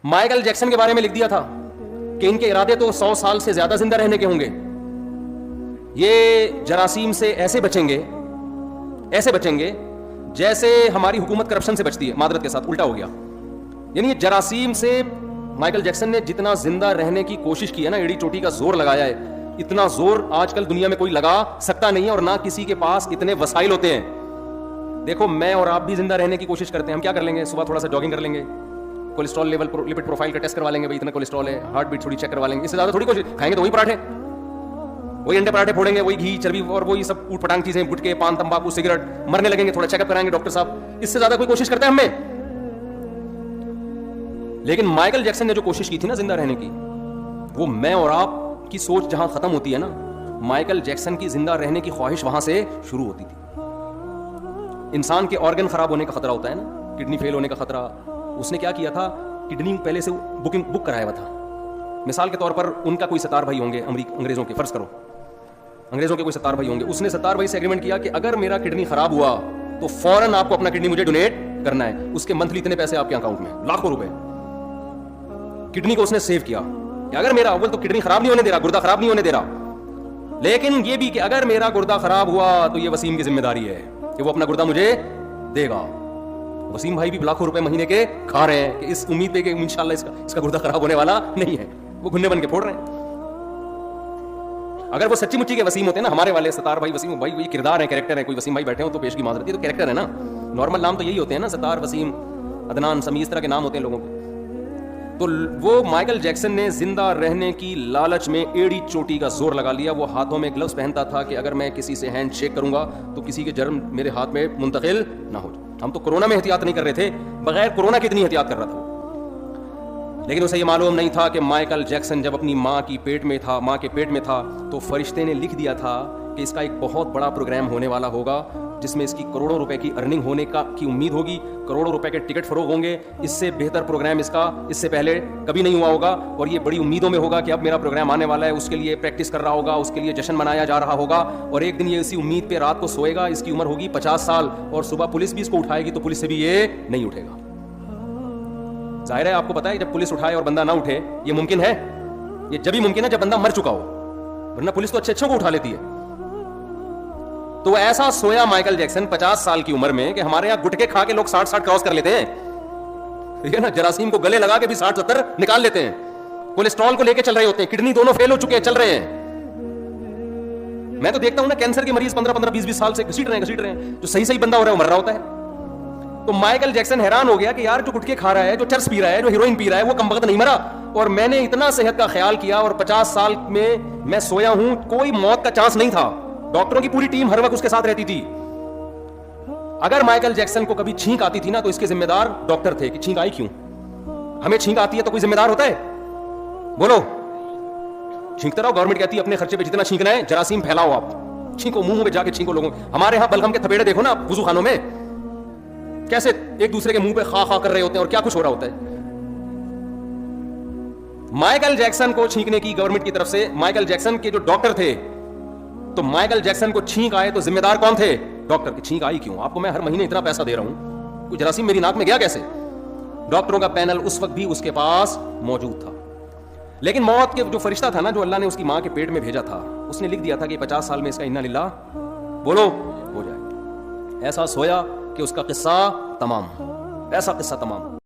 Michael Jackson کے بارے میں لکھ دیا تھا کہ ان کے ارادے تو 100 سال سے زیادہ زندہ رہنے کے ہوں گے. یہ جراثیم سے ایسے بچیں گے جیسے ہماری حکومت کرپشن سے بچتی ہے. معذرت کے ساتھ الٹا ہو گیا. یعنی یہ جراثیم سے مائیکل جیکسن نے جتنا زندہ رہنے کی کوشش کی ہے نا, ایڑی چوٹی کا زور لگایا ہے, اتنا زور آج کل دنیا میں کوئی لگا سکتا نہیں ہے, اور نہ کسی کے پاس اتنے وسائل ہوتے ہیں. دیکھو میں اور آپ بھی زندہ رہنے کی کوشش کرتے ہیں. ہم کیا کر لیں گے؟ صبح تھوڑا سا جاگنگ کر لیں گے, کولیسٹرول لیول لپڈ پروفائل کا ٹیسٹ کروا لیں گے, بھائی اتنا کولیسٹرول ہے, ہارٹ بیٹ تھوڑی چیک کروا لیں گے. اس سے زیادہ تھوڑی کوشش. کھائیں گے تو وہی پراٹھے, وہی انڈے پراٹھے پھوڑیں گے, وہی گھی چربی اور وہی سب اوٹ پٹانگ چیزیں, گٹکے, پان, تمباکو, سگریٹ. مرنے لگیں گے, تھوڑا چیک اپ کرائیں گے ڈاکٹر صاحب. اس سے زیادہ کوئی کوشش کرتا ہے ہم میں؟ لیکن مائیکل جیکسن نے جو کوشش کی تھی نا زندہ رہنے کی, وہ میں اور آپ کی سوچ جہاں ختم ہوتی ہے نا, مائیکل جیکسن کی زندہ رہنے کی خواہش وہاں سے شروع ہوتی تھی. انسان کے آرگن خراب ہونے کا خطرہ ہوتا ہے نا, کڈنی فیل ہونے کا خطرہ. اس نے کیا کیا تھا, کڈنی پہلے سے بک کرایا ہوا تھا. مثال کے طور پر ان کا کوئی ستار بھائی ہوں گے انگریزوں کے, فرض کرو انگریزوں کے کوئی ستار بھائی ہوں گے. اس نے ستار بھائی سے ایگریمنٹ کیا کہ اگر میرا کڈنی خراب ہوا تو فوراً آپ کو اپنا کڈنی مجھے ڈونیٹ کرنا ہے. اس کے منتھلی اتنے پیسے آپ کے اکاؤنٹ میں, لاکھوں روپے. کڈنی کو اس نے سیو کیا کہ اگر میرا اول تو کڈنی خراب نہیں ہونے دے رہا, گردہ خراب نہیں ہونے دے رہا, لیکن یہ بھی کہ اگر میرا گردہ خراب ہوا تو یہ وسیم کی ذمہ داری ہے کہ وہ اپنا گردہ مجھے دے گا. وسیم بھائی بھی لاکھوں روپے مہینے کے کھا رہے ہیں کہ اس امید پہ کہ انشاءاللہ اس کا گردہ خراب ہونے والا نہیں ہے. وہ گھنے بن کے پھوڑ رہے ہیں. اگر وہ سچی مچی کے وسیم ہوتے ہیں نا, ہمارے والے ستار بھائی, وسیم بھائی, وہی کردار ہے, کریکٹر ہے. کوئی وسیم بھائی بیٹھے ہو تو پیش کی معذرت, یہ تو کریکٹر ہے نا. نارمل نام تو یہی ہوتے ہیں نا, ستار, وسیم, عدنان, سمی, اس طرح کے نام ہوتے ہیں لوگوں کے. تو وہ مائیکل جیکسن نے زندہ رہنے کی لالچ میں ایڑی چوٹی کا زور لگا لیا. وہ ہاتھوں میں گلوز پہنتا تھا کہ اگر میں کسی سے ہینڈ شیک کروں گا تو کسی کے جرم میرے ہاتھ میں منتقل نہ ہو جائے. ہم تو کورونا میں احتیاط نہیں کر رہے تھے, بغیر کورونا کتنی احتیاط کر رہا تھا. لیکن اسے یہ معلوم نہیں تھا کہ مائیکل جیکسن جب اپنی ماں کے پیٹ میں تھا تو فرشتے نے لکھ دیا تھا کہ اس کا ایک بہت بڑا پروگرام ہونے والا ہوگا جس میں اس کی کروڑوں روپے کی ارننگ ہونے کی امید ہوگی, کروڑوں روپے کے ٹکٹ فروغ ہوں گے. اس سے بہتر پروگرام اس کا اس سے پہلے کبھی نہیں ہوا ہوگا, اور یہ بڑی امیدوں میں ہوگا کہ اب میرا پروگرام آنے والا ہے. اس کے لیے پریکٹس کر رہا ہوگا, اس کے لیے جشن منایا جا رہا ہوگا, اور ایک دن یہ اسی امید پہ رات کو سوئے گا. اس کی عمر ہوگی 50 سال, اور صبح پولیس بھی اس کو اٹھائے گی تو پولیس سے بھی یہ نہیں اٹھے گا. ظاہر ہے آپ کو پتا ہے جب پولیس اٹھائے اور بندہ نہ اٹھے, یہ ممکن ہے, یہ جبھی ممکن ہے جب بندہ مر چکا ہو, ورنہ پولیس تو اچھوں کو اٹھا لیتی ہے. تو ایسا سویا مائیکل جیکسن 50 سال کی عمر میں کہ ہمارے یہاں گٹکے کھا کے لوگ 60 کراس کر لیتے ہیں, ٹھیک ہے نا, جراثیم کو گلے لگا کے بھی 60-70 نکال لیتے ہیں. کولیسٹرول کو لے کے چل رہے ہوتے ہیں, کڈنی دونوں فیل ہو چکے ہیں, چل رہے ہیں. میں تو دیکھتا ہوں نا کینسر کے مریض 15 20 سال سے گھسیٹ رہے ہیں, جو صحیح بندہ ہو رہا ہے وہ مر رہا ہوتا ہے. تو مائیکل جیکسن حیران ہو گیا کہ یار جو گٹکے کھا رہا ہے, جو چرس پی رہا ہے, جو ہیروئن پی رہا ہے, وہ کم وقت نہیں مرا, اور میں نے اتنا صحت کا خیال کیا, اور 50 سال میں میں سویا ہوں, کوئی موت کا چانس نہیں تھا. ڈاکٹروں کی پوری ٹیم ہر وقت اس کے ساتھ رہتی تھی. اگر مائیکل جیکسن کو کبھی چھینک آتی تھی نا تو اس کے ذمہ دار ڈاکٹر تھے کہ چھینک آئی کیوں. ہمیں چھینک آتی ہے تو کوئی ذمہ دار ہوتا ہے؟ بولو, چھینکتے رہو, گورنمنٹ کہتی ہے اپنے خرچے پہ جتنا چھینکنا ہے جراثیم پھیلاؤ, آپ چھینکو, منہ میں جا کے چھینکو لوگوں. ہمارے یہاں بلغم کے تھپیڑے دیکھو نا وضو خانوں میں, کیسے ایک دوسرے کے منہ پہ خا خا کر رہے ہوتے ہیں, اور کیا کچھ ہو رہا ہوتا ہے. مائیکل جیکسن کو چھینکنے کی گورنمنٹ کی طرف سے, مائیکل جیکسن کے جو ڈاکٹر تھے, تو مائیکل جیکسن کو چھینک آئے تو ذمہ دار کون تھے؟ ڈاکٹر. کی چھینک آئی کیوں؟ آپ کو میں ہر مہینے اتنا پیسہ دے رہا ہوں, کوئی جراثیم میری ناک میں گیا کیسے؟ ڈاکٹروں کا پینل اس وقت بھی اس کے پاس موجود تھا. لیکن موت کے جو فرشتہ تھا نا, جو اللہ نے اس کی ماں کے پیٹ میں بھیجا تھا, اس نے لکھ دیا تھا کہ 50 سال میں اس کا انا للہ بولو ہو جائے. ایسا سویا کہ اس کا قصہ تمام, ایسا قصہ تمام.